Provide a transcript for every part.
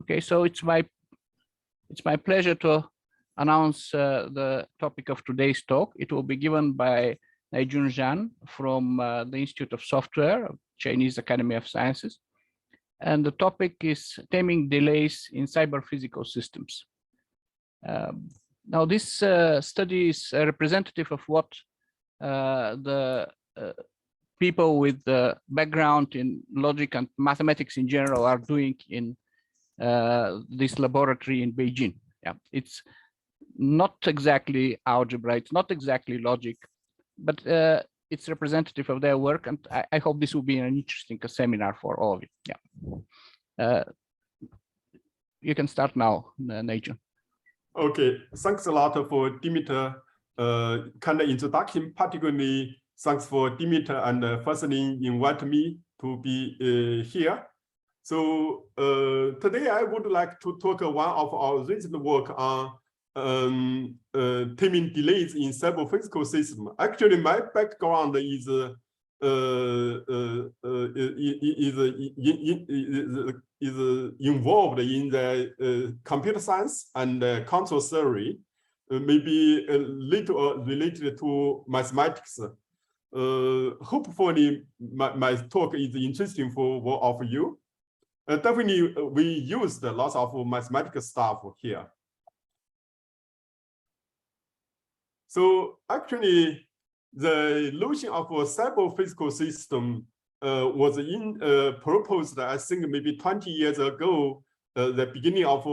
Okay, so it's my pleasure to announce the topic of today's talk. It will be given by Naijun Zhan from the Institute of Software, Chinese Academy of Sciences. And the topic is taming delays in cyber-physical systems. Now, this study is representative of what the people with the background in logic and mathematics in general are doing in this laboratory in Beijing. Yeah, it's not exactly algebra, it's not exactly logic, but it's representative of their work, and I hope this will be an interesting seminar for all of you. Yeah, you can start now, Naijun. Okay, thanks a lot for Dimitar kind of introduction. Particularly, thanks for Dimitar and firstly invite me to be here. So today I would like to talk one of our recent work on taming delays in cyber physical system. Actually, my background is involved in the computer science and control theory, maybe a little related to mathematics. Hopefully, my talk is interesting for all of you. Definitely, we used lots of mathematical stuff here. So actually, the notion of a cyber physical system was proposed, I think, maybe 20 years ago, the beginning of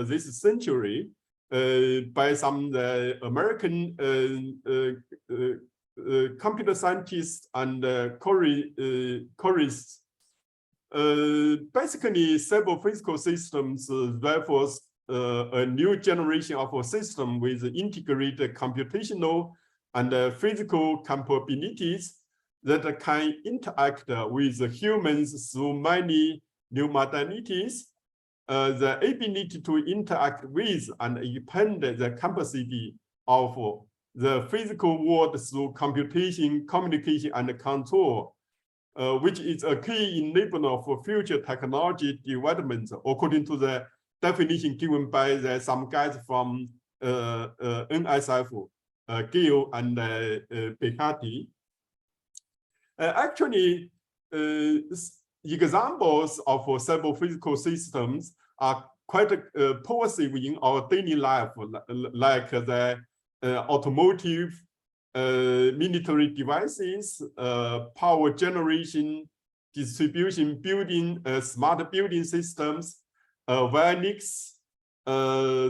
this century, by some American computer scientists and chorists. Basically, cyber physical systems therefore a new generation of a system with integrated computational and physical capabilities that can interact with humans through many new modalities. The ability to interact with and expand the capacity of the physical world through computation, communication, and control, which is a key enabler for future technology development, according to the definition given by some guys from NSF, Gill and Becati. Actually, examples of cyber physical systems are quite pervasive in our daily life, like the automotive, military devices, power generation, distribution building, smart building systems, avionics,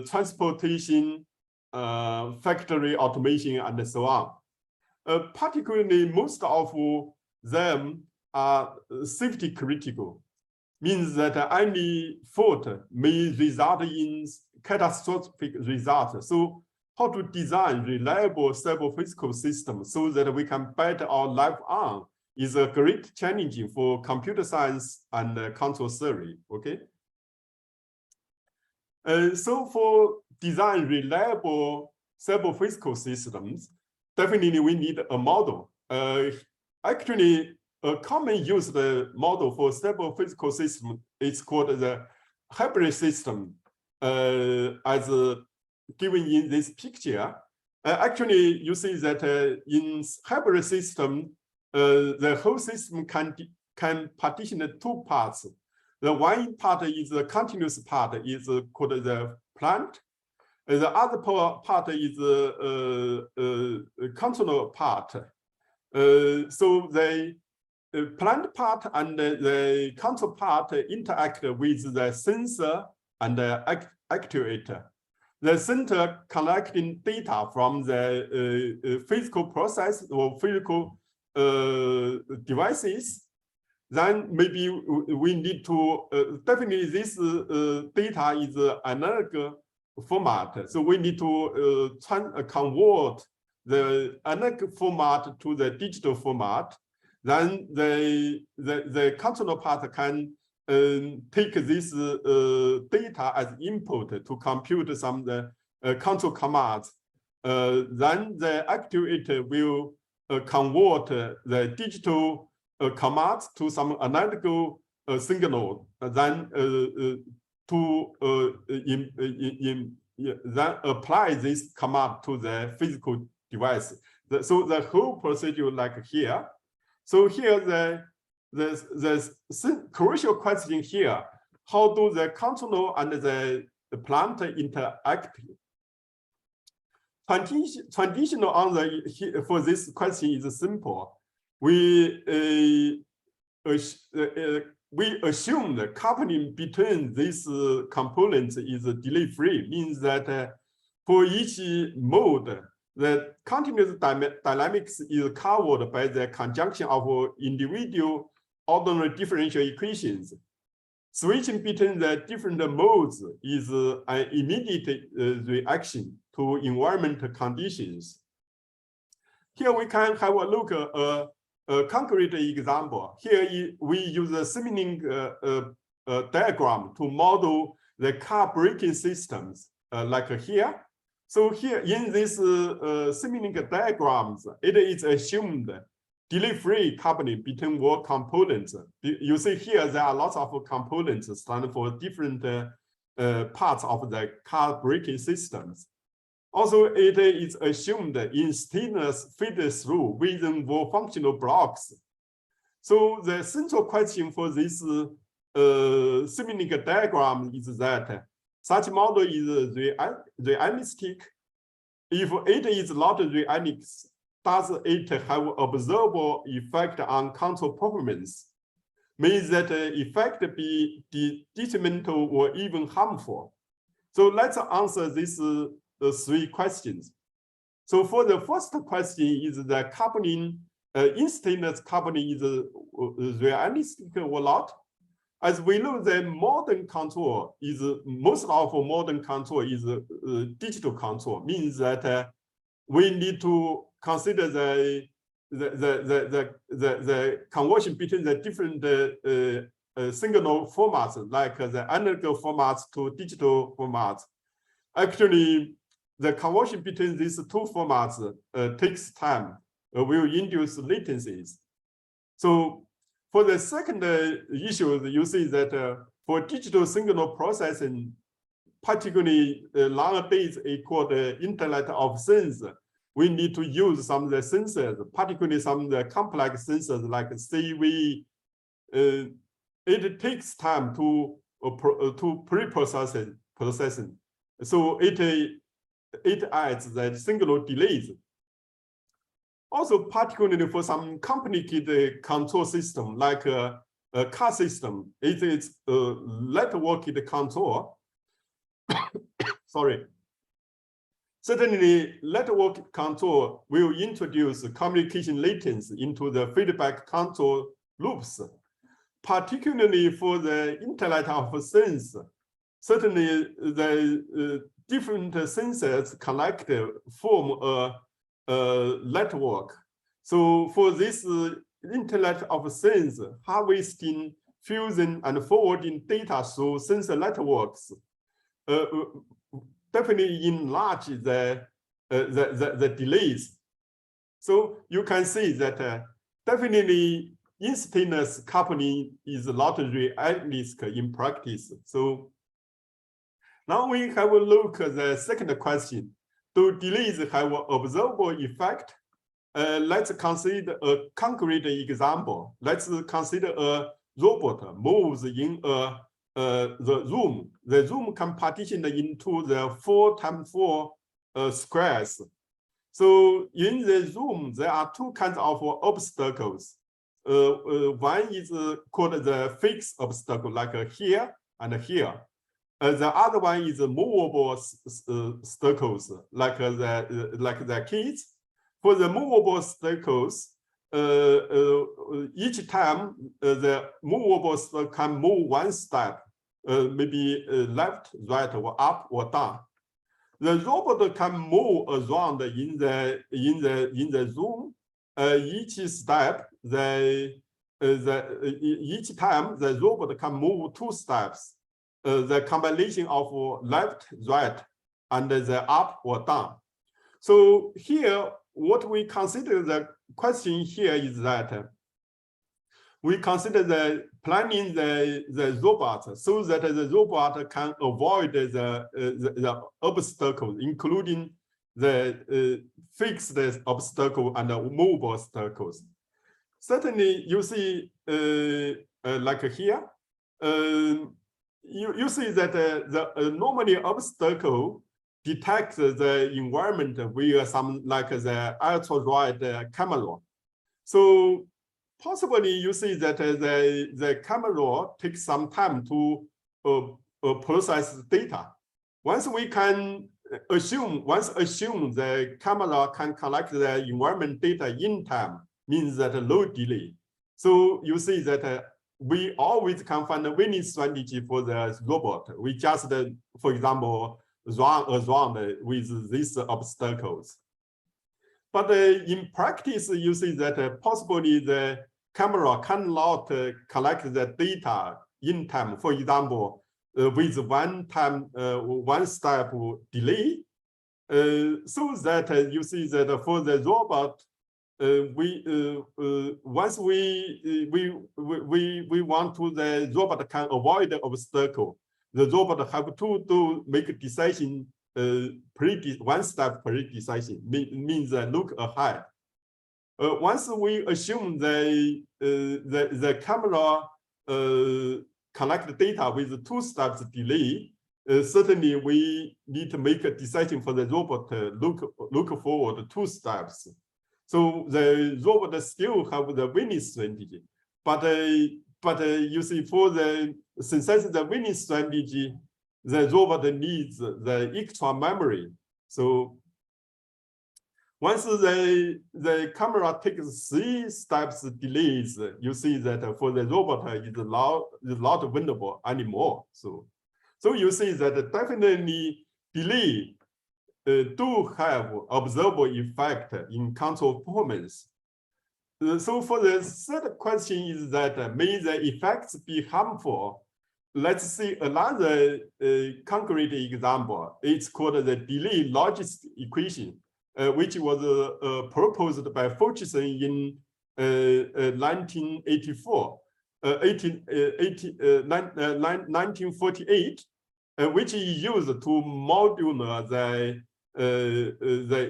transportation, factory automation, and so on. Particularly, most of them are safety critical, means that any fault may result in catastrophic results. So how to design reliable cyber physical systems so that we can bet our life on is a great challenge for computer science and control theory, okay? So for design reliable cyber physical systems, definitely we need a model. Actually, a common used model for cyber physical system is called the hybrid system, as given in this picture. Actually, you see that in hybrid system, the whole system can partition in two parts. The one part is the continuous part, is called the plant. The other part is the control part. So the plant part and the control part interact with the sensor and the actuator. The sensor collecting data from the physical process or physical devices. Then maybe we need to, definitely this data is analog format. So we need to convert the analog format to the digital format. Then the control part can take this data as input to compute some control commands. Then the actuator will convert the digital commands to some analog signal, then to then apply this command to the physical device. So the whole procedure like here. So here the crucial question here, how do the controller and the plant interact? Traditional answer for this question is simple. We assume the coupling between these components is delay-free, means that for each mode, the continuous dynamics is covered by the conjunction of individual ordinary differential equations. Switching between the different modes is an immediate reaction to environmental conditions. Here we can have a look at a concrete example. Here we use a Siming diagram to model the car braking systems, like here. So here in this Siming diagrams, it is assumed delay-free coupling between all components. You see here there are lots of components standing for different parts of the car braking systems. Also, it is assumed instantaneous feed-through within all functional blocks. So the central question for this Siming diagram is that such model is realistic. If it is not realistic, does it have observable effect on control performance? May that effect be detrimental or even harmful? So let's answer these three questions. So for the first question, is the coupling, instantaneous coupling is realistic or not? As we know, the modern control is, most of modern control is digital control, means that we need to consider the conversion between the different signal formats, like the analog formats to digital formats. Actually, the conversion between these two formats takes time, will induce latencies. So for the second issue, you see that for digital signal processing, particularly nowadays called the Internet of Things, we need to use some of the sensors, particularly some of the complex sensors like CV. It takes time to pre-processing. So it adds that signal delays. Also, particularly for some complicated control system, like a car system, it is networked control. Sorry. Certainly, network control will introduce communication latency into the feedback control loops, particularly for the Internet of Things. Certainly, the different sensors connected form a network. So for this Internet of Things, harvesting, fusing, and forwarding data through sensor networks definitely enlarge the delays. So you can see that definitely instantaneous coupling is not realistic in practice. So now we have a look at the second question. Do delays have an observable effect? Let's consider a concrete example. Let's consider a robot moves in the room. The room can partition into the 4x4 squares. So in the room, there are two kinds of obstacles. One is called the fixed obstacle, like here and here. The other one is movable obstacles, like the keys. For the movable obstacles, each time the movable obstacle can move one step, maybe left, right, or up or down. The robot can move around in the room. Each step, each time the robot can move two steps. The combination of left, right, and the up or down. So here, what we consider the question here is that we consider the planning the robot so that the robot can avoid the obstacles, including the fixed obstacle and the move obstacles. Certainly, you see, like here, you see that the normally obstacle detects the environment via some like the ultra-wide camera. So possibly you see that the camera takes some time to process data. Once assume the camera can collect the environment data in time, means that low delay. So you see that we always can find a winning strategy for the robot. We just, for example, run around with these obstacles. But in practice, you see that possibly the camera cannot collect the data in time. For example, with one step delay, so that you see that for the robot, once we want to the robot can avoid the obstacle, the robot have to make a decision one step pre-decision means look ahead. Once we assume the camera collect data with 2 steps delay, certainly we need to make a decision for the robot to look forward 2 steps. So the robot still have the winning strategy, but you see for the synthesis the winning strategy, the robot needs the extra memory. So once the camera takes 3 steps delays, you see that for the robot is not vulnerable anymore. So you see that definitely delay do have observable effect in control performance. So for the third question is that may the effects be harmful? Let's see another concrete example. It's called the delay logic equation, which was proposed by Fulcherson in 1948, which is used to model the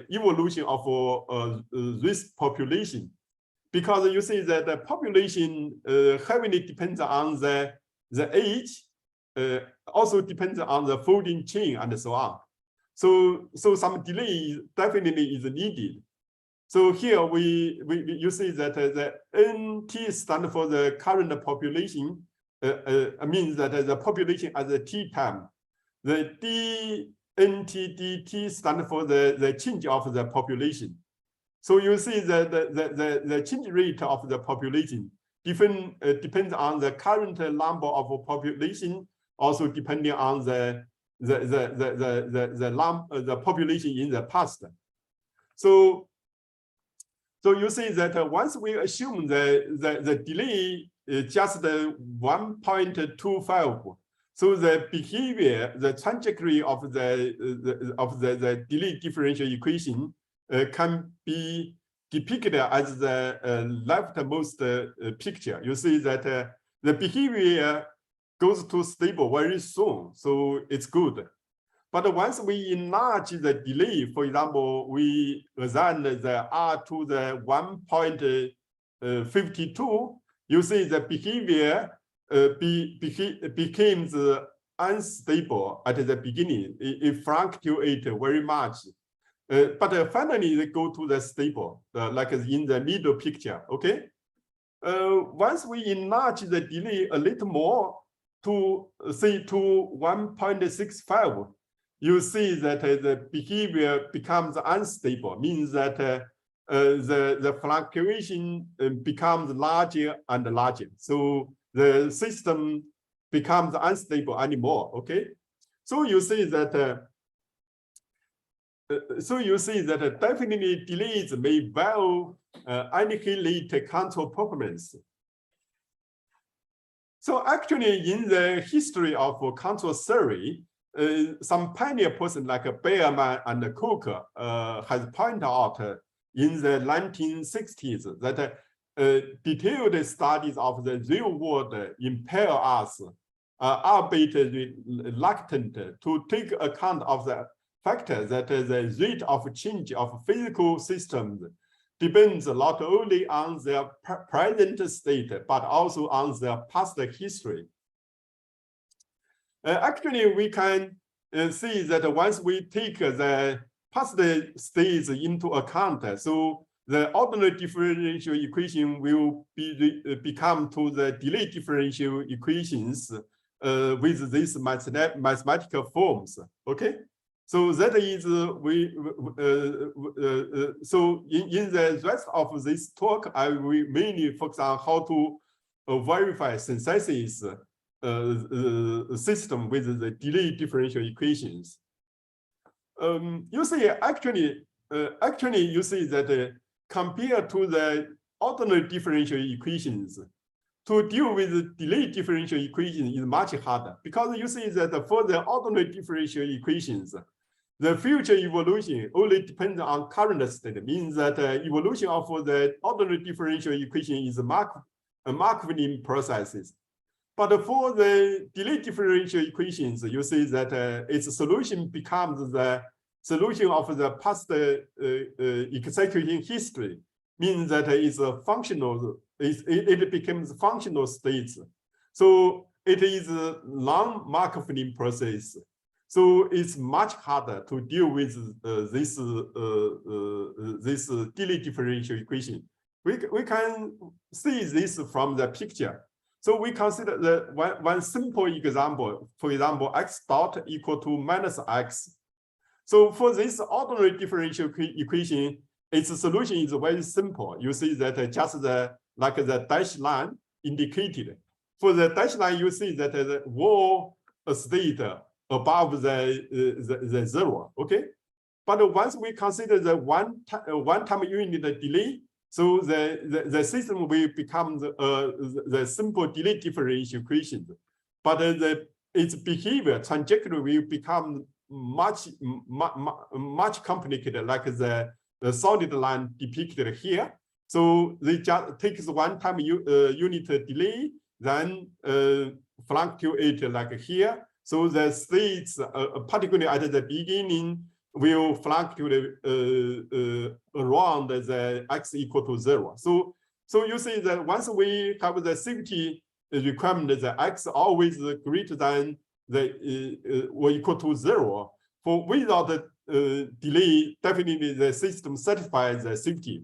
evolution of risk population. Because you see that the population heavily depends on the age, also depends on the folding chain and so on. So some delay definitely is needed. So here you see that the NT stand for the current population, means that the population at the T time. The DNT stand for the change of the population. So you see that the change rate of the population depends on the current number of population, also depending on the population in the past. So you see that once we assume the delay is just 1.25, so the behavior, the trajectory of the delay differential equation can be depicted as the leftmost picture. You see that the behavior goes to stable very soon, so it's good. But once we enlarge the delay, for example, we assign the R to the 1.52, you see the behavior becomes unstable at the beginning. It fluctuates very much. But finally, they go to the stable, like in the middle picture, okay? Once we enlarge the delay a little more to, say, to 1.65, you see that the behavior becomes unstable, means that the fluctuation becomes larger and larger. So the system becomes unstable anymore, okay? So you see that definitely delays may well annihilate control performance. So actually, in the history of control theory, some pioneer person like Bayerman and Cook has pointed out in the 1960s that detailed studies of the real world impel us, albeit reluctant, to take account of the factor that the rate of change of physical systems depends not only on their present state, but also on their past history. Actually, we can see that once we take the past states into account, so the ordinary differential equation will become to the delayed differential equations with these mathematical forms. Okay, so that is so in the rest of this talk, I will mainly focus on how to verify synthesis system with the delayed differential equations. You see, actually, you see that compared to the ordinary differential equations, to deal with the delayed differential equation is much harder, because you see that for the ordinary differential equations, the future evolution only depends on current state. Means that evolution of the ordinary differential equation is Markov processes. But for the delayed differential equations, you see that its solution becomes the solution of the past execution history. Means that it's a functional, it becomes functional states. So it is a non-Markov process. So it's much harder to deal with this delayed differential equation. We can see this from the picture. So we consider the one simple example, for example, x dot equal to minus x. So for this ordinary differential equation, its solution is very simple. You see that just like the dashed line indicated. For the dashed line, you see that the wall state above the zero. Okay, but once we consider the one time unit delay, so the system will become the simple delayed differential equation, but its behavior trajectory will become much complicated, like the solid line depicted here. So they just takes one time unit delay, then fluctuate like here. So the states, particularly at the beginning, will fluctuate around the x equal to 0. So you see that once we have the safety requirement, the x always greater than the or equal to 0. For without the delay, definitely the system satisfies the safety.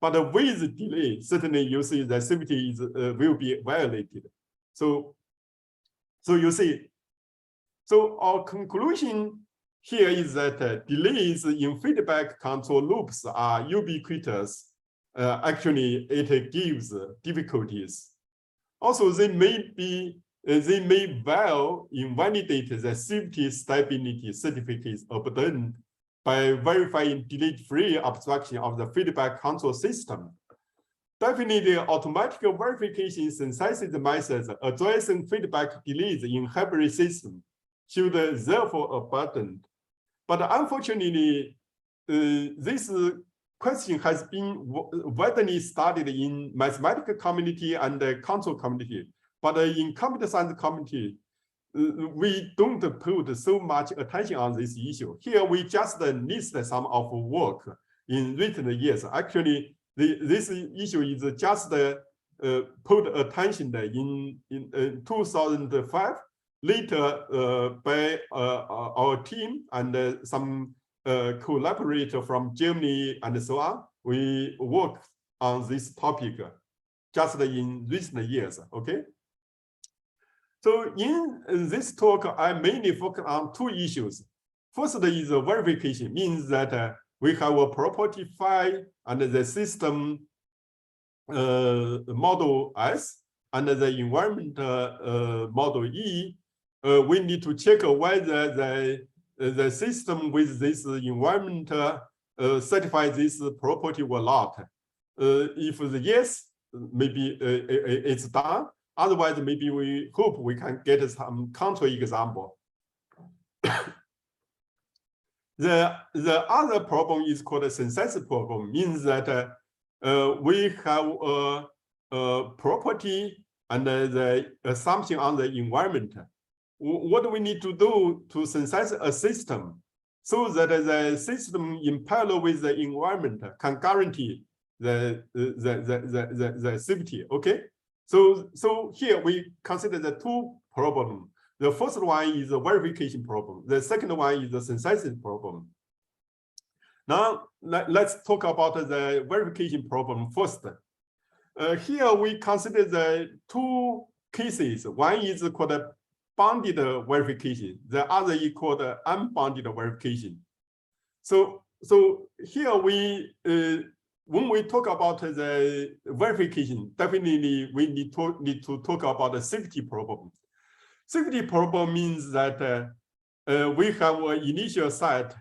But with delay, certainly you see the safety is will be violated. So you see. So our conclusion here is that delays in feedback control loops are ubiquitous. Actually, it gives difficulties. Also, they may well invalidate the safety stability certificates obtained by verifying delay-free abstraction of the feedback control system. Definitely, automatic verification synthesis methods addressing feedback delays in hybrid systems should therefore abandoned. But unfortunately, this question has been widely studied in mathematical community and the control community. But in computer science community, we don't put so much attention on this issue. Here, we just list some of work in recent years. Actually, this issue is just put attention in 2005. Later, by our team and some collaborator from Germany and so on, we worked on this topic just in recent years. Okay. So in this talk, I mainly focus on two issues. First is verification, means that we have a property phi and the system model S and the environment model E. We need to check whether the system with this environment satisfies this property or not. If the yes, maybe it's done. Otherwise, maybe we hope we can get some counter example. The other problem is called a synthesis problem, means that we have property and the assumption on the environment. What do we need to do to synthesize a system so that the system in parallel with the environment can guarantee the safety? Okay, so here we consider the two problems. The first one is a verification problem. The second one is the synthesis problem. Now let's talk about the verification problem first. Here we consider the two cases. One is called a bounded verification. The other is called unbounded verification. So here we, when we talk about the verification, definitely we need to talk about the safety problem. Safety problem means that we have an initial set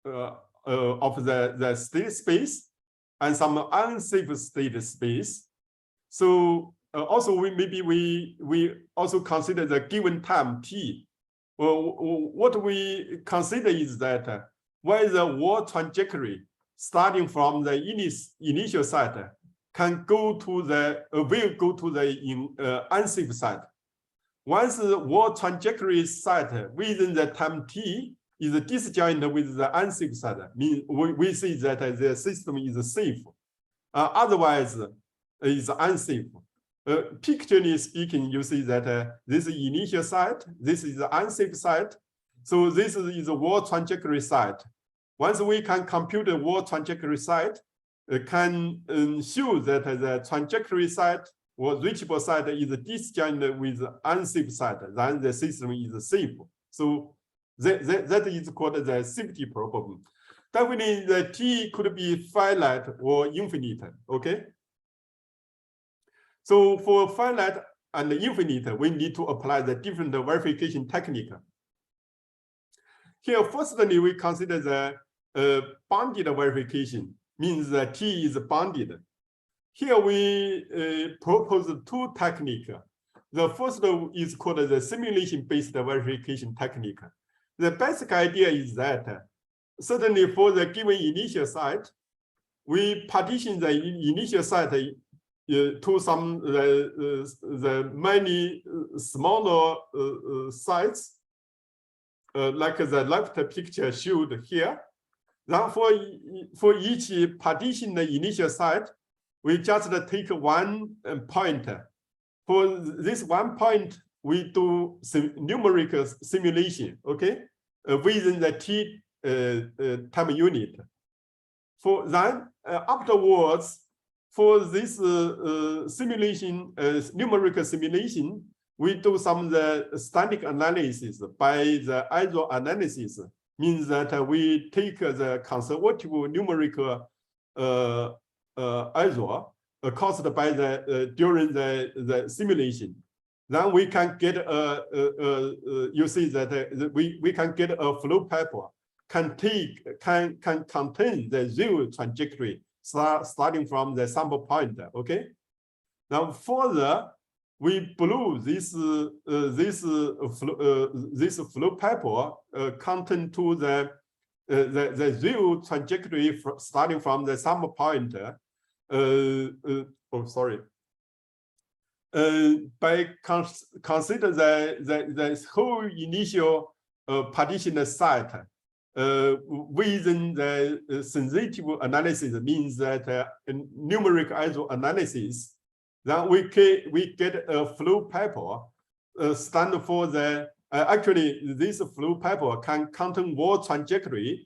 of the state space and some unsafe state space. So also we also consider the given time t. What we consider is that where the wall trajectory starting from the initial site can go to the will go to the unsafe site. Once the wall trajectory site within the time t is disjoint with the unsafe site, means we see that the system is safe. Otherwise, it's unsafe. Pictorially speaking, you see that this is initial site, this is the unsafe site. So this is the wall trajectory site. Once we can compute the wall trajectory site, can show that the trajectory site or reachable site is disjoint with the unsafe site, then the system is safe. So that is called the safety problem. Definitely the t could be finite or infinite, okay? So for finite and infinite, we need to apply the different verification technique. Here, firstly, we consider the bounded verification, means that t is bounded. Here we propose two techniques. The first is called the simulation-based verification technique. The basic idea is that certainly for the given initial site, we partition the initial site to some the many smaller sites, like the left picture showed here. Then for each partition the initial site, we just take one point. For this one point, we do numerical simulation, okay, within the t time unit. For then afterwards, for this simulation, numerical simulation, we do some the static analysis by the ISO analysis. Means that we take the conservative numerical ISO caused by the during the simulation. Then we can get you see that we can get a flow paper can contain the zero trajectory starting from the sample point. Okay. Now further, we blew this flow paper contain to the zero trajectory starting from the sample point. By consider the whole initial partition site within the sensitive analysis, means that numeric ISO analysis, then we get a flow paper stand for the actually this flow paper can contain wall trajectory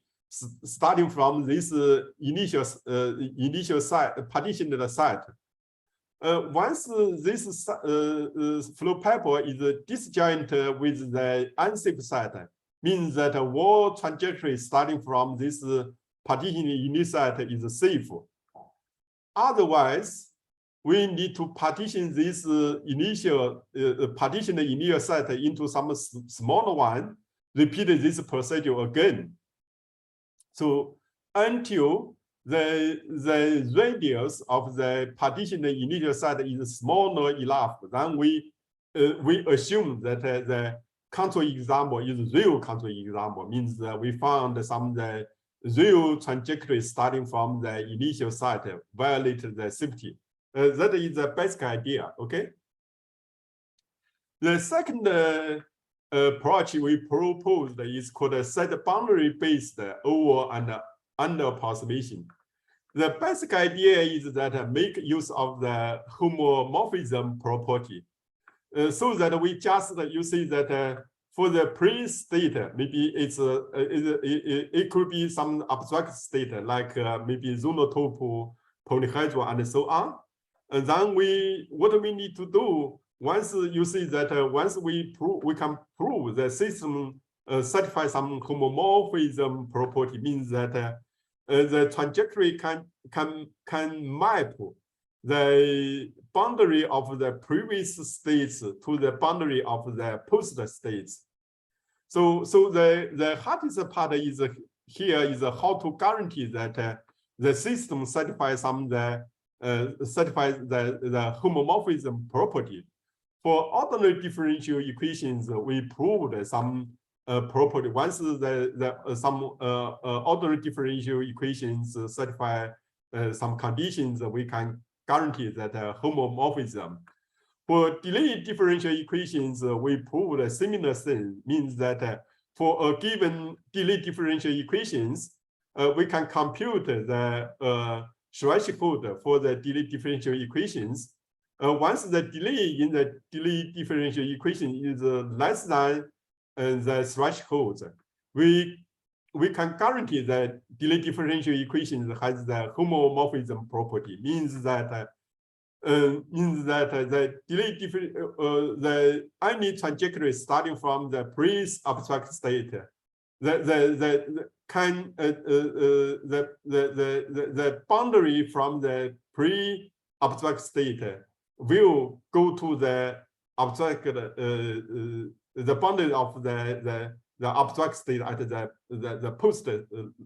starting from this initial site partitioned site. Once this flow paper is disjoint with the unsafe site, means that a wall trajectory starting from this partition initial site is safe. Otherwise, we need to partition this initial site into some smaller one, repeat this procedure again. So until the radius of the partition initial site is smaller enough, then we assume that the control example is real control example, means that we found some the real trajectory starting from the initial site violated the safety. That is the basic idea. Okay. The second approach we proposed is called a set boundary-based over and under approximation. The basic idea is that make use of the homomorphism property, so that we just you see that for the pre-state, maybe it could be some abstract state like maybe zonotope, polyhedral, and so on. And then what we need to do once you see that once we can prove the system satisfies some homomorphism property, means that the trajectory can map the boundary of the previous states to the boundary of the post states. So the hardest part is here is how to guarantee that the system satisfies the homomorphism property. For ordinary differential equations, we proved some property. Once some ordinary differential equations satisfy some conditions, we can guarantee that homomorphism. For delayed differential equations, we proved a similar thing, means that for a given delayed differential equations, we can compute the threshold for the delayed differential equations. Once the delay in the delayed differential equation is less than the threshold, we can guarantee that delayed differential equation has the homomorphism property. Means that the delayed the any trajectory starting from the pre-abstract state, the boundary from the pre-abstract state will go to the abstract the boundary of the abstract state at the post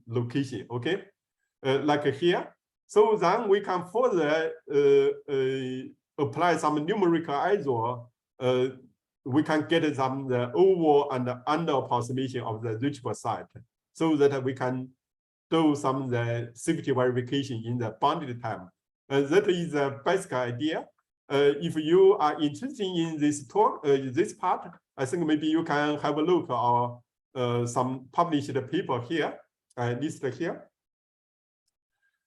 location. Okay, like here. So then we can further apply some numerical ISO. We can get some the over and under approximation of the reachable site, so that we can do some the safety verification in the bounded time. That is the basic idea. If you are interested in this talk, this part, I think maybe you can have a look at some published paper here. I listed here.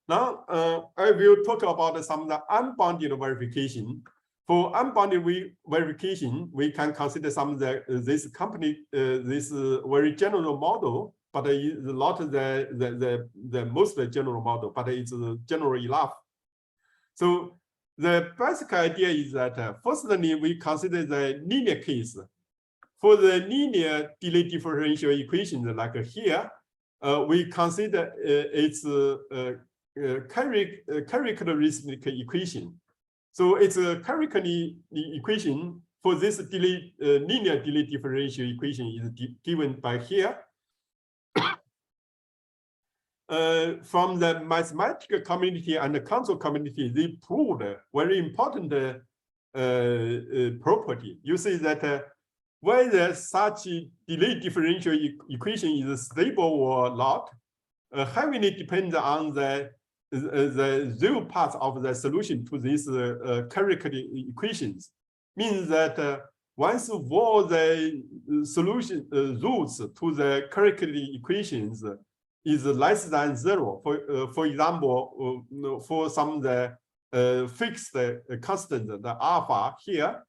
Now, I will talk about some of the unbounded verification. For unbounded verification, we can consider some of this very general model, but it's not the most general model, but it's general enough. So the basic idea is that firstly, we consider the linear case. For the linear delay differential equation, like here, we consider its characteristic equation. So it's a characteristic equation for this linear delay differential equation is given by here. From the mathematical community and the council community, they proved a very important property. You see that whether such delay differential equation is stable or not, heavily depends on the real part of the solution to these characteristic equations. Means that once all the solution roots to the characteristic equations is less than 0, for example, for some of the fixed constant, the alpha here,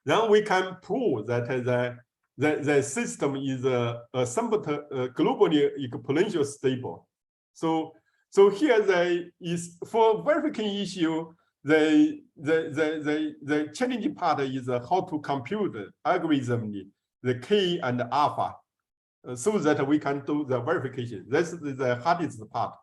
then we can prove that the system is somewhat globally exponential stable. So here there is, for verification issue, the challenging part is how to compute algorithmically the k and alpha, so that we can do the verification. That's the hardest part.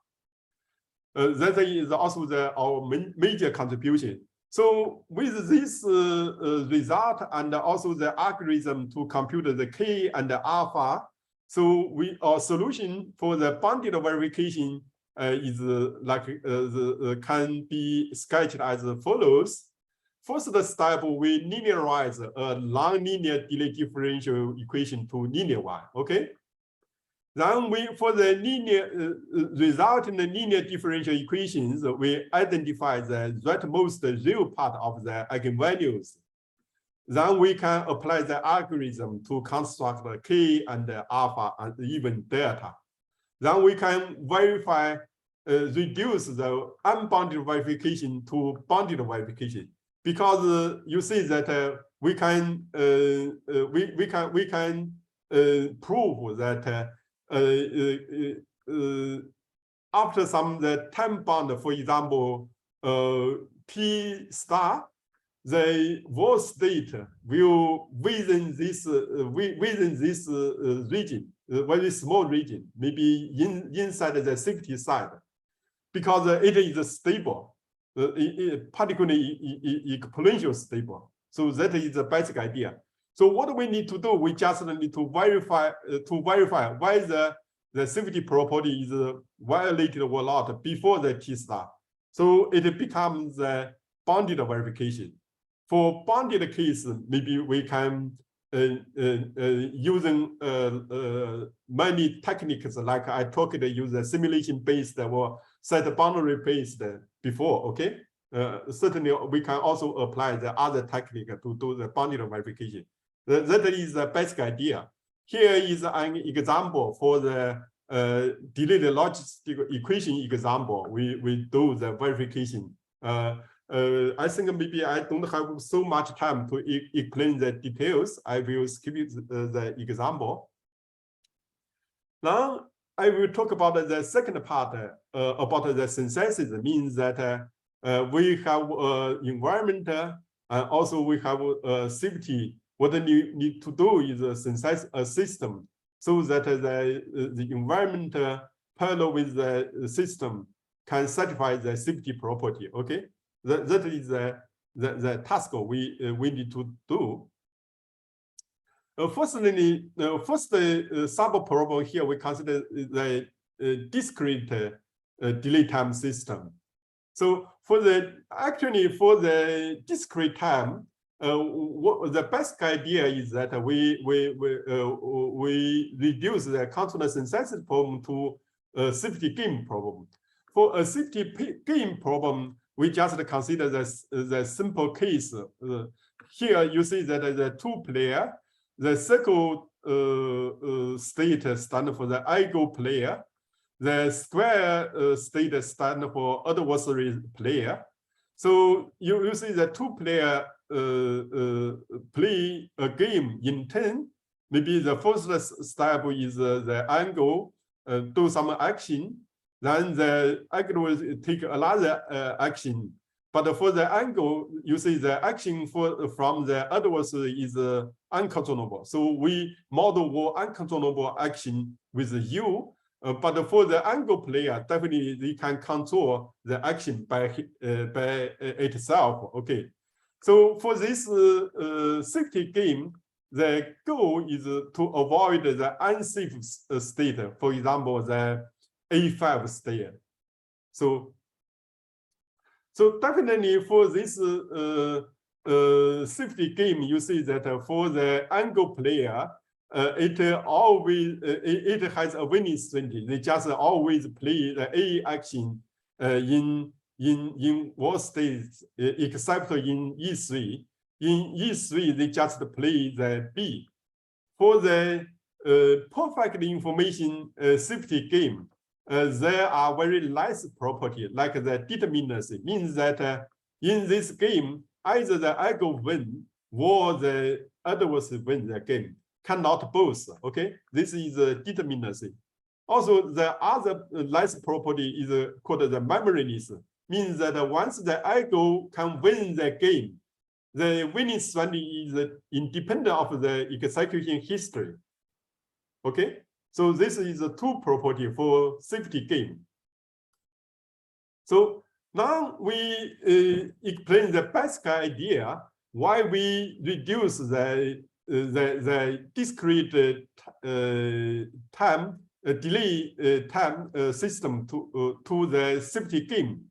That is also our major contribution. So with this result and also the algorithm to compute the k and the alpha, so our solution for the bounded verification is can be sketched as follows. First step, we linearize a non-linear delay differential equation to linear one. Okay. Then for the linear resulting linear differential equations, we identify the rightmost real part of the eigenvalues. Then we can apply the algorithm to construct the k and the alpha and even delta. Then we can verify, reduce the unbounded verification to bounded verification, because you see that we can prove that after some the time bound, for example, P star, the whole state will within this region, very small region, maybe inside the safety side, because it is stable, particularly exponential stable. So that is the basic idea. So what we need to do, we just need to verify why the safety property is violated or not before the T star. So it becomes a bounded verification. For bounded case, maybe we can using many techniques, like I talked, use a simulation-based or set boundary-based before. Okay, certainly we can also apply the other technique to do the bounded verification. That is the basic idea. Here is an example for the delayed logistic equation example. We do the verification. I think maybe I don't have so much time to explain the details. I will skip the example. Now I will talk about the second part about the synthesis. It means that we have environment and also we have safety. What you need to do is synthesize a system so that the environment parallel with the system can satisfy the safety property. Okay. That is the task we need to do. Firstly, first sub problem here we consider the discrete delay time system. So for the discrete time, the basic idea is that we reduce the constant synthesis problem to a safety gain problem. For a safety gain problem, we just consider the simple case. Here you see that the two-player, the circle state stands for the ego player, the square state stands for adversary player. So you see the two-player play a game in turn. Maybe the first step is the angle, do some action. Then the angle will take another action. But for the angle, you see the action from the adversary is uncontrollable. So we model more uncontrollable action with U. But for the angle player, definitely they can control the action by itself. Okay. So for this safety game, the goal is to avoid the unsafe state. For example, the A5 state. So definitely for this safety game, you see that for the angle player, it has a winning strategy. They just always play the A action in all states except in E3. In E3, they just play the B. For the perfect information safety game, there are very nice properties like the determinacy. Means that in this game, either the ego win or the adversary win the game. Cannot both. Okay, this is the determinacy. Also, the other nice property is called the memoriness. Means that once the ego can win the game, the winning strategy is independent of the execution history. Okay, so this is a two property for safety game. So now we explain the basic idea why we reduce the discrete time delay time system to the safety game,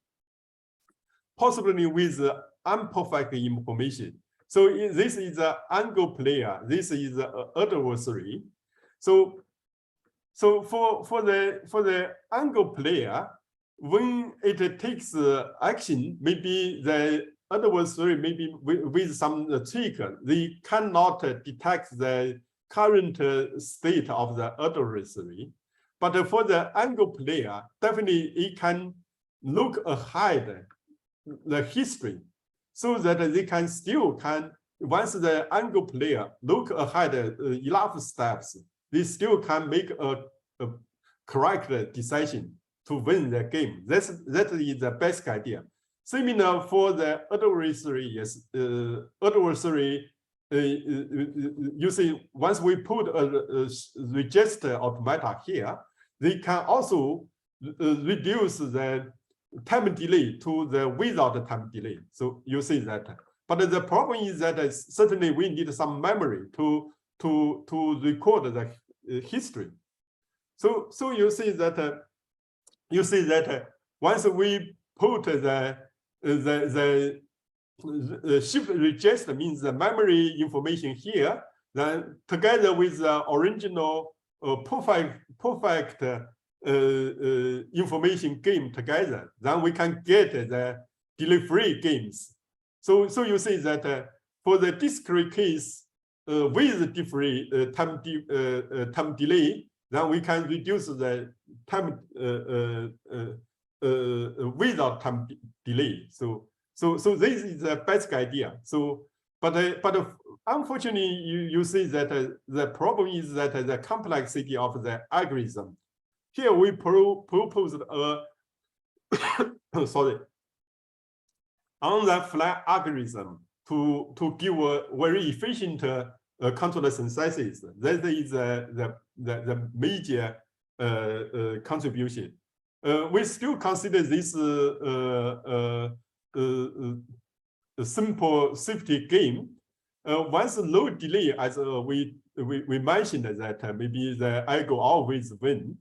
possibly with imperfect information. So this is the angle player. This is the adversary. So So for the angle player, when it takes action, maybe the adversary maybe with some trick, they cannot detect the current state of the adversary. But for the angle player, definitely it can look ahead the history, so that they can still once the angle player look ahead enough steps, they still can make a correct decision to win the game. That is the best idea. Similar for the adversary, yes, adversary. You see, once we put a register automata here, they can also reduce the time delay to the without time delay. So you see that. But the problem is that certainly we need some memory to record the history. So you see that once we put the shift register, means the memory information here, then together with the original perfect information game together, then we can get the delay-free games. So you see that for the discrete case with different time delay, then we can reduce the time without time delay. So this is the best idea. So but unfortunately you see that the problem is that the complexity of the algorithm. Here we proposed a sorry, on the fly algorithm to give a very efficient controller synthesis. That is the major contribution. We still consider this a simple safety game. Once low delay, as we mentioned that maybe the algo always win.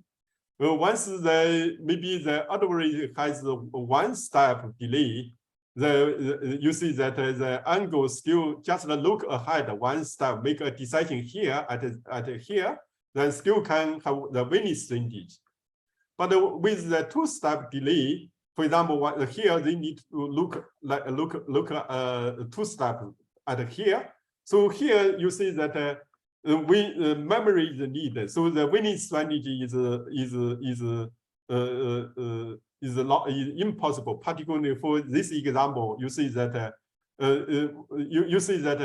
Once maybe the adversary has one step delay, you see that the angle still just look ahead one step, make a decision here at here, then still can have the winning strategy. But with the two-step delay, for example, here they need to look 2 steps at here. So here you see that memory is needed. So the winning strategy is impossible. Particularly for this example, you see that you see that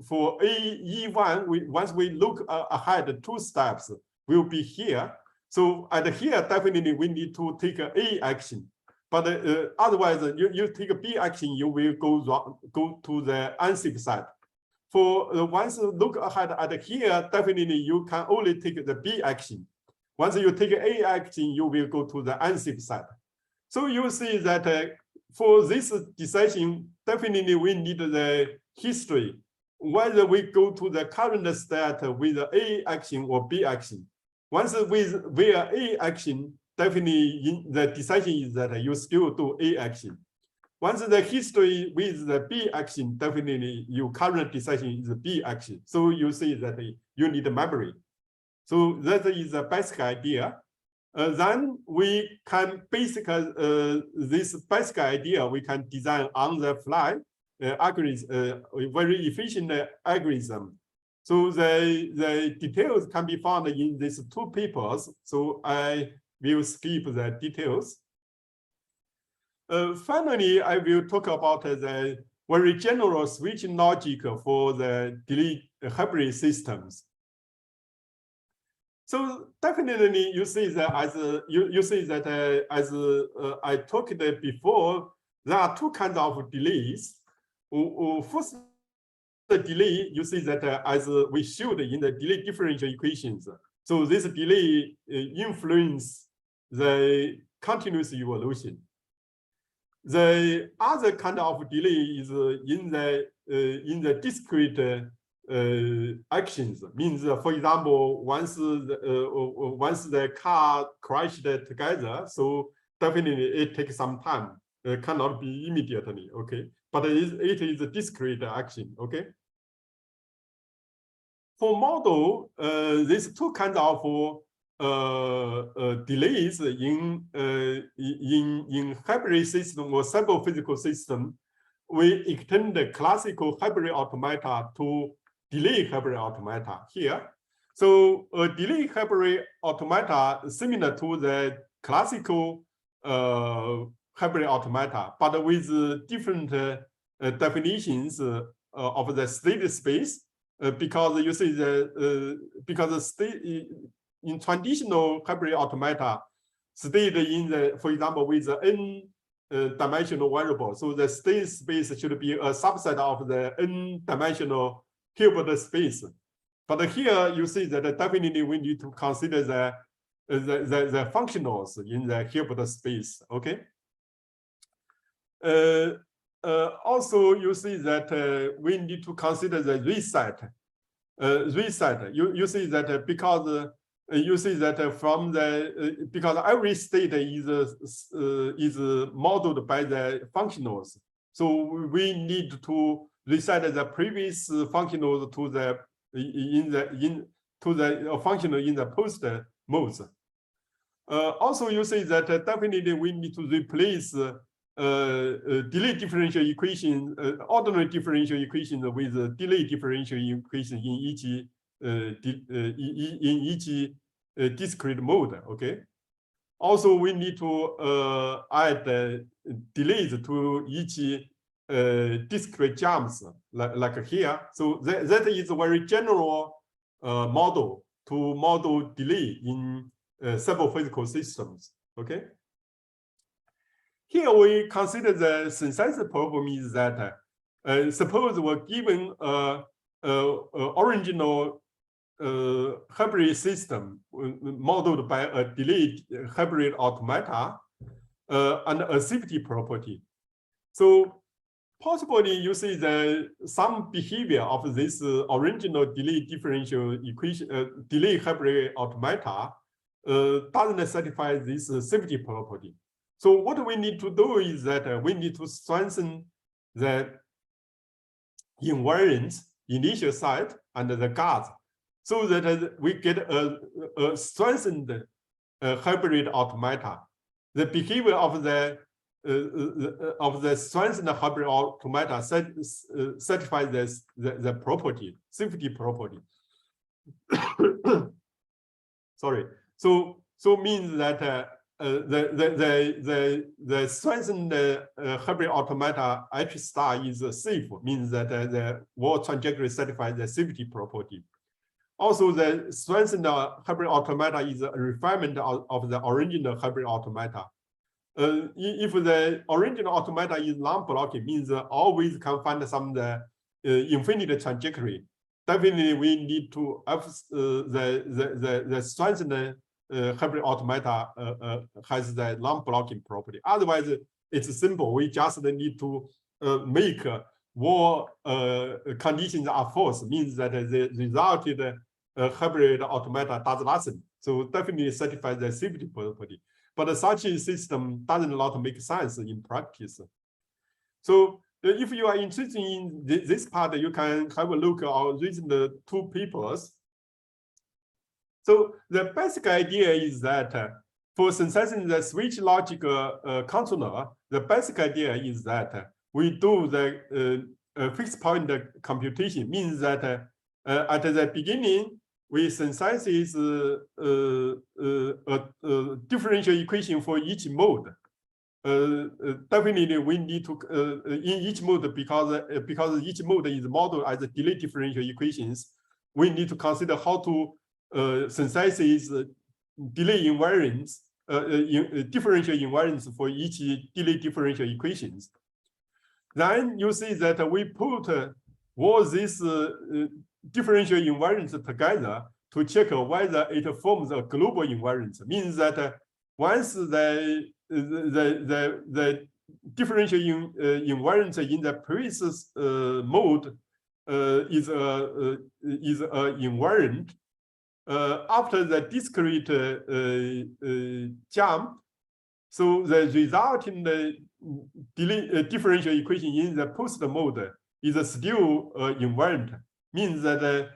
for E1, once we look ahead 2 steps, will be here. So at here, definitely we need to take A action. But otherwise, you take a B action, you will go to the unsafe side. For once look ahead at here, definitely you can only take the B action. Once you take A action, you will go to the unsafe side. So you see that for this decision, definitely we need the history, whether we go to the current state with A action or B action. Once with via A action, definitely the decision is that you still do A action. Once the history with the B action, definitely your current decision is the B action. So you see that you need memory. So that is the basic idea. Then we can basically, this basic idea, we can design on the fly algorithm, very efficient algorithm. So the details can be found in these 2 papers. So I will skip the details. Finally, I will talk about the very general switching logic for the delay hybrid systems. So definitely, you see that as I talked before, there are 2 kinds of delays. First, the delay, you see that as we showed in the delay differential equations. So this delay influence the continuous evolution. The other kind of delay is in the discrete actions. Means, for example, once the car crashed together, so definitely it takes some time. It cannot be immediately, okay? But it is a discrete action, okay? for model, these two kinds of delays in hybrid system or simple physical system, we extend the classical hybrid automata to delay hybrid automata here. So a delay hybrid automata similar to the classical hybrid automata, but with different definitions of the state space, because you see because the state in traditional hybrid automata, state in the, for example, with the n dimensional variable, so the state space should be a subset of the n dimensional Hilbert space. But here you see that definitely we need to consider the functionals in the Hilbert space. Okay. Also, you see that we need to consider the reset. Reset. You see that because you see that from the because every state is modeled by the functionals, so we need to reset the previous functionals to the functional in the post modes. Also, you see that definitely we need to replace delay differential equation, ordinary differential equation with delay differential equation in each discrete mode. Okay. Also, we need to add delays to each discrete jumps, like here. So that is a very general model to model delay in simple physical systems. Okay. Here we consider the synthesis problem is that suppose we're given original hybrid system modeled by a delayed hybrid automata and a safety property. So possibly you see some behavior of this original delay differential equation, delay hybrid automata doesn't satisfy this safety property. So what we need to do is that we need to strengthen the invariant initial site and the guards, so that we get a strengthened hybrid automata. The behavior of the strengthened hybrid automata satisfies the property, safety property. Sorry. So means that the strengthened hybrid automata H star is safe, means that the wall trajectory satisfies the safety property. Also, the strengthened hybrid automata is a refinement of the original hybrid automata. If the original automata is non-blocking, means always can find some infinite trajectory. Definitely, we need to have the strengthened hybrid automata has the non-blocking property. Otherwise, it's simple. We just need to make wall conditions are false, means that the resulted hybrid automata does nothing. So definitely satisfies the safety property. But such a system does not make sense in practice. So if you are interested in this part, you can have a look or read the two papers. So the basic idea is that for synthesizing the switch logic controller, the basic idea is that we do the fixed point computation, means that at the beginning, we synthesize a differential equation for each mode. Definitely, we need to in each mode, because each mode is modeled as a delay differential equations. We need to consider how to synthesize delay invariance, differential invariance for each delay differential equations. Then you see that we put all these differential invariance together to check whether it forms a global invariance. Means that once the differential invariance in the previous mode is invariant, after the discrete jump, so the resulting differential equation in the post mode is still invariant. Means that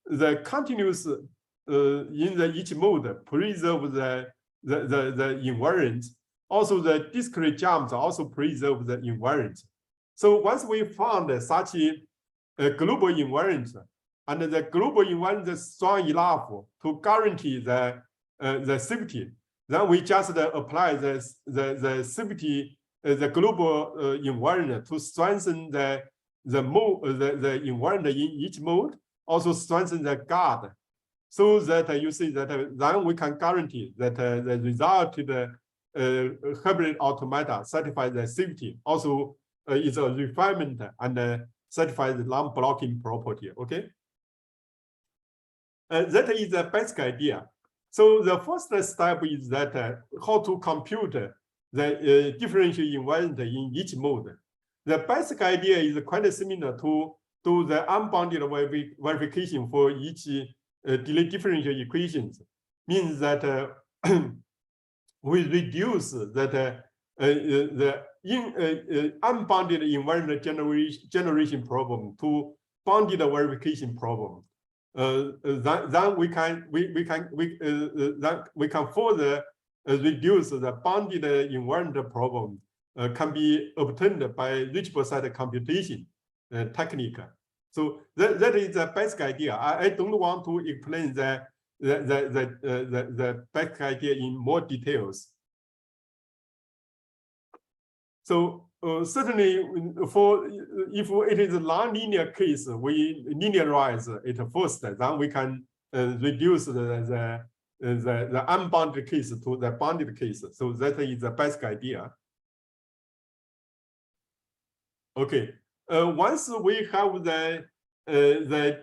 the continuous in the each mode preserve the invariant. Also, the discrete jumps also preserve the invariant. So once we found such a global invariant, and the global invariant is strong enough to guarantee the safety, then we just apply the safety, the global invariant to strengthen the invariant in each mode, also strengthen the guard, so that you see that then we can guarantee that the resulted hybrid automata satisfy the safety. Also, is a refinement and satisfies the non-blocking property. Okay, that is the basic idea. So the first step is that how to compute the differential invariant in each mode. The basic idea is quite similar to the unbounded verification for each delay differential equations. Means that we reduce that the unbounded invariant generation problem to bounded verification problem. Then we can further reduce the bounded invariant problem can be obtained by reachable set computation technique. So that is the basic idea. I don't want to explain the basic idea in more details. So certainly, for if it is a non-linear case, we linearize it first. Then we can reduce the unbounded case to the bounded case. So that is the basic idea. Okay. Once we have the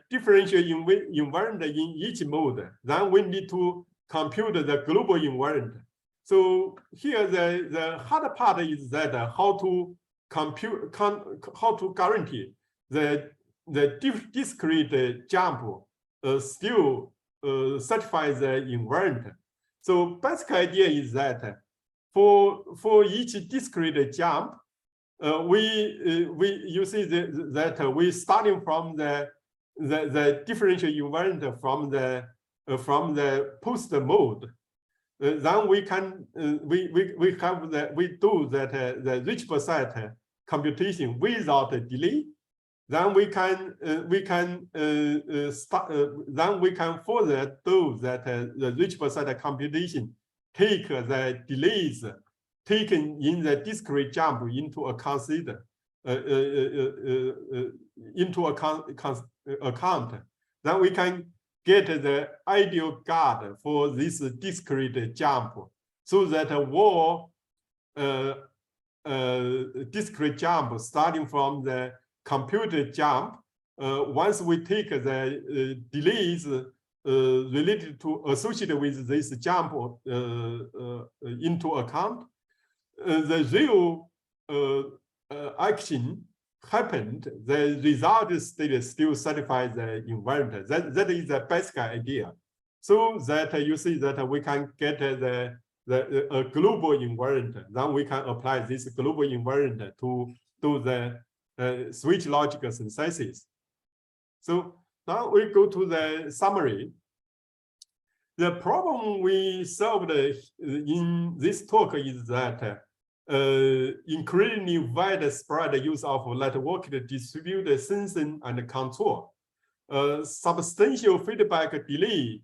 differential invariant in each mode, then we need to compute the global invariant. So here the hard part is that how to compute, how to guarantee the discrete jump still satisfies the invariant. So basic idea is that for each discrete jump, you see that we starting from the differential invariant from the post mode. Then we can we do that the reachable set computation without a delay. Then we can then we can further do that the reachable set computation take the delays taken in the discrete jump into account. Then we can get the ideal guard for this discrete jump, so that all discrete jump starting from the computed jump, once we take the delays related to associated with this jump into account, the real action happened, the result state still satisfies the invariant. That is the basic idea. So that you see that we can get a global invariant. Then we can apply this global invariant to do the switch logic synthesis. So now we go to the summary. The problem we solved in this talk is that increasingly widespread use of network distributed sensing and control. Substantial feedback delay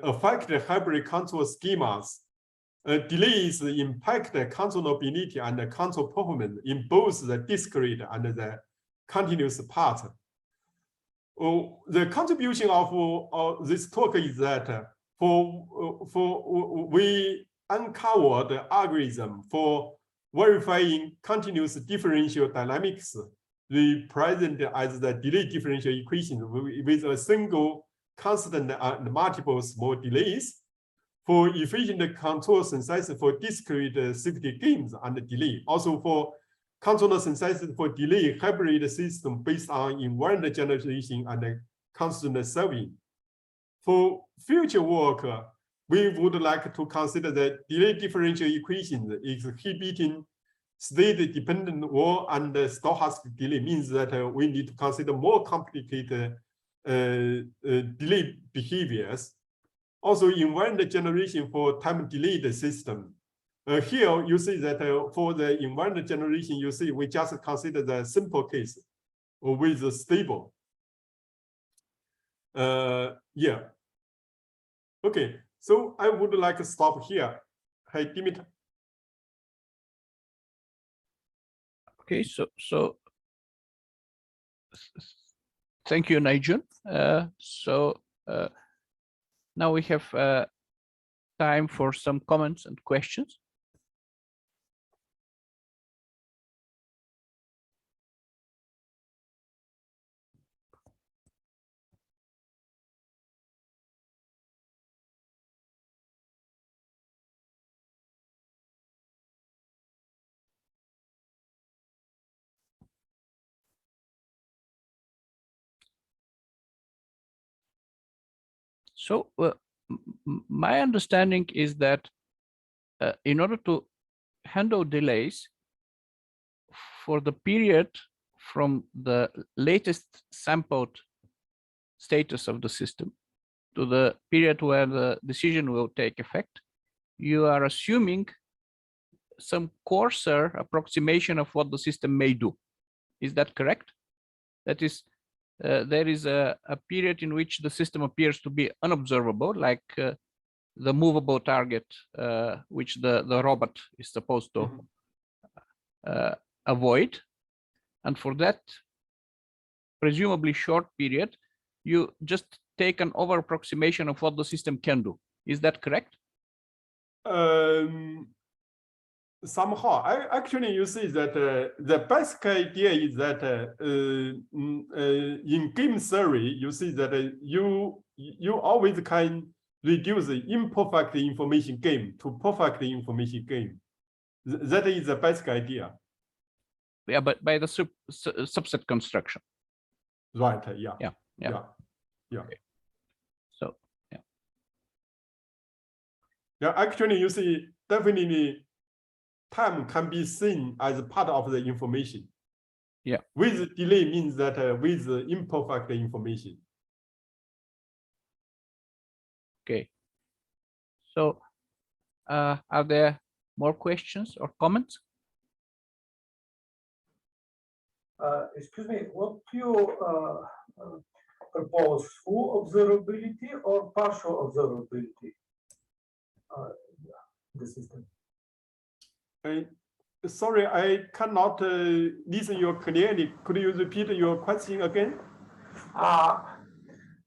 affect hybrid control schemas. Delays impact controllability and control performance in both the discrete and the continuous part. The contribution of this talk is that we uncovered the algorithm for verifying continuous differential dynamics represented as the delay differential equation with a single constant and multiple small delays for efficient control synthesis for discrete safety gains and delay. Also for controller synthesis for delay hybrid system based on invariant generation and constant solving. For future work, we would like to consider the delay differential equation exhibiting state-dependent or and stochastic delay. Means that we need to consider more complicated delay behaviors. Also, invariant generation for time delayed system. Here you see that for the invariant generation, you see we just consider the simple case with the stable. Yeah. Okay, so I would like to stop here. Hey, Dimitar. Okay, so thank you, Naijun. Now we have time for some comments and questions. So my understanding is that in order to handle delays for the period from the latest sampled status of the system to the period where the decision will take effect, you are assuming some coarser approximation of what the system may do. Is that correct? That is, there is a period in which the system appears to be unobservable, like the movable target, which the robot is supposed to avoid. And for that presumably short period, you just take an over approximation of what the system can do. Is that correct? Somehow, actually you see that the basic idea is that in game theory, you see that you always can reduce the imperfect information game to perfect information game. That is the basic idea. Yeah, but by the subset construction. Right. Yeah. Okay. So yeah. Yeah. Actually, you see, definitely, time can be seen as part of the information. Yeah. With delay means that with imperfect information. Okay. So, are there more questions or comments? Excuse me, what do you propose, full observability or partial observability? The system. Sorry, I cannot listen you clearly. Could you repeat your question again?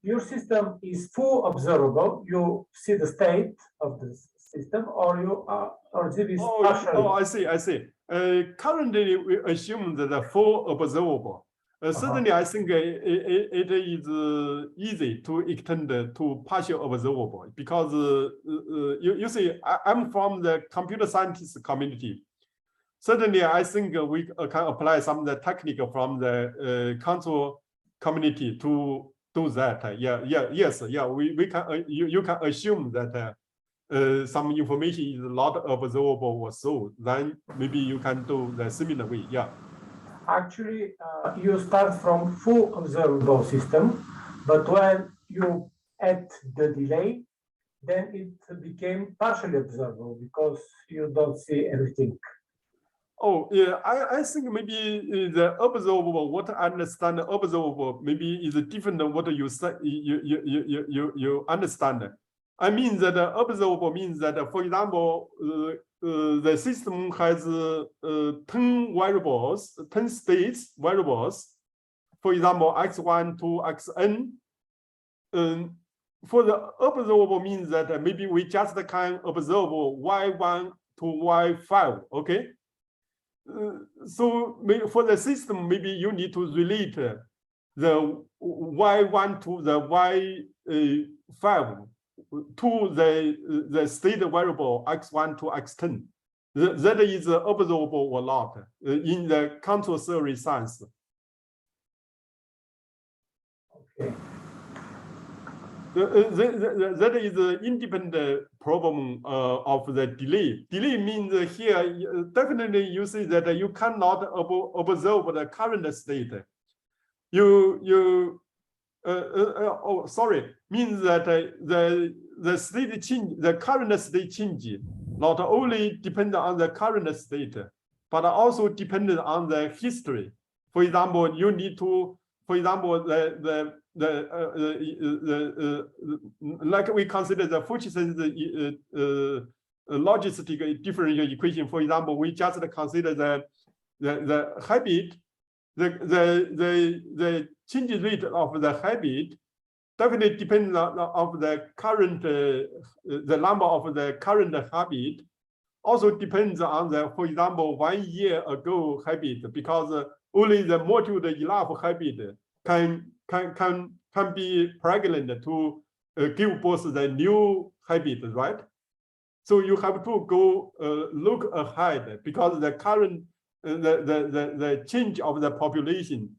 Your system is full observable. You see the state of the system, or you or this is partial. Oh, I see. Currently, we assume that the full observable. Certainly, I think it is easy to extend to partial observable because you see, I'm from the computer scientist community. Certainly, I think we can apply some of the technique from the control community to do that. We can. You can assume that some information is not observable or so. Then maybe you can do the similar way. Yeah. Actually, you start from full observable system, but when you add the delay, then it became partially observable because you don't see everything. Oh yeah, I think maybe the observable, what I understand observable maybe is different than what you say you understand. I mean that observable means that, for example, the system has 10 variables, 10 states variables. For example, x1 to xn. For the observable means that maybe we just can observe y1 to y5. Okay. So for the system, maybe you need to relate the y1 to the y5 to the state variable x1 to x10. That is observable or not in the control theory sense. Okay. That is the independent problem of the delay. Delay means here definitely you see that you cannot observe the current state. You means that the state change, the current state change, not only depend on the current state, but also dependent on the history. For example, you need to, for example, like we consider the Furch's logistic differential equation. For example, we just consider the habit, the change rate of the habit definitely depends on the current, the number of the current habit. Also depends on the, for example, 1 year ago habit, because only the module enough habit can be pregnant to give birth the new habit, right? So you have to go look ahead, because the current the change of the population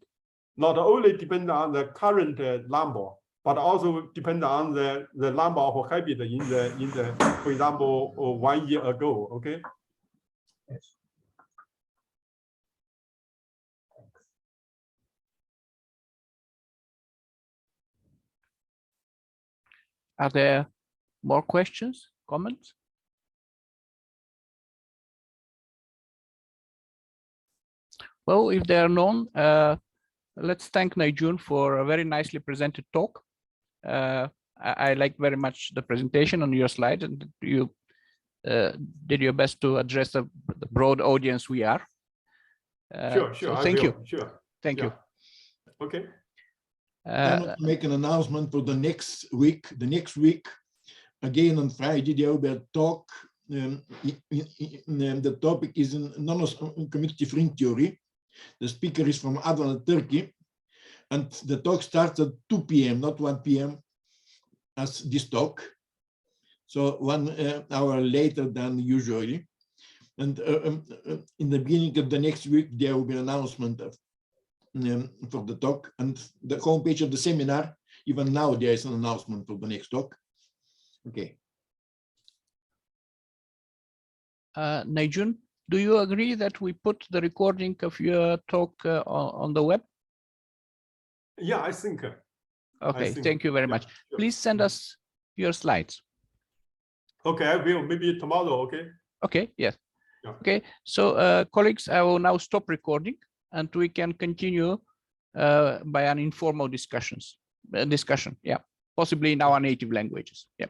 not only depend on the current number, but also depend on the number of habit in the for example 1 year ago. Okay. Yes. Are there more questions, comments? Well, if there are none, let's thank Naijun for a very nicely presented talk. I like very much the presentation on your slides, and you did your best to address the broad audience we are. Sure. So thank you. Sure. Thank you. Okay. I want to make an announcement for the next week. The next week, again on Friday, there will be a talk. The topic is non-commutative ring theory. The speaker is from Adana, Turkey, and the talk starts at 2 p.m., not 1 p.m. as this talk. So 1 hour later than usually. And in the beginning of the next week, there will be an announcement of, for the talk, and the homepage of the seminar. Even now, there is an announcement for the next talk. Okay. Naijun, do you agree that we put the recording of your talk on the web? Yeah, I think. Okay, thank you very much. Sure. Please send us your slides. Okay, I will, maybe tomorrow. Okay. Okay, yes. Yeah. Okay, so colleagues, I will now stop recording, and we can continue by an informal discussion, yeah, possibly in our native languages. Yeah.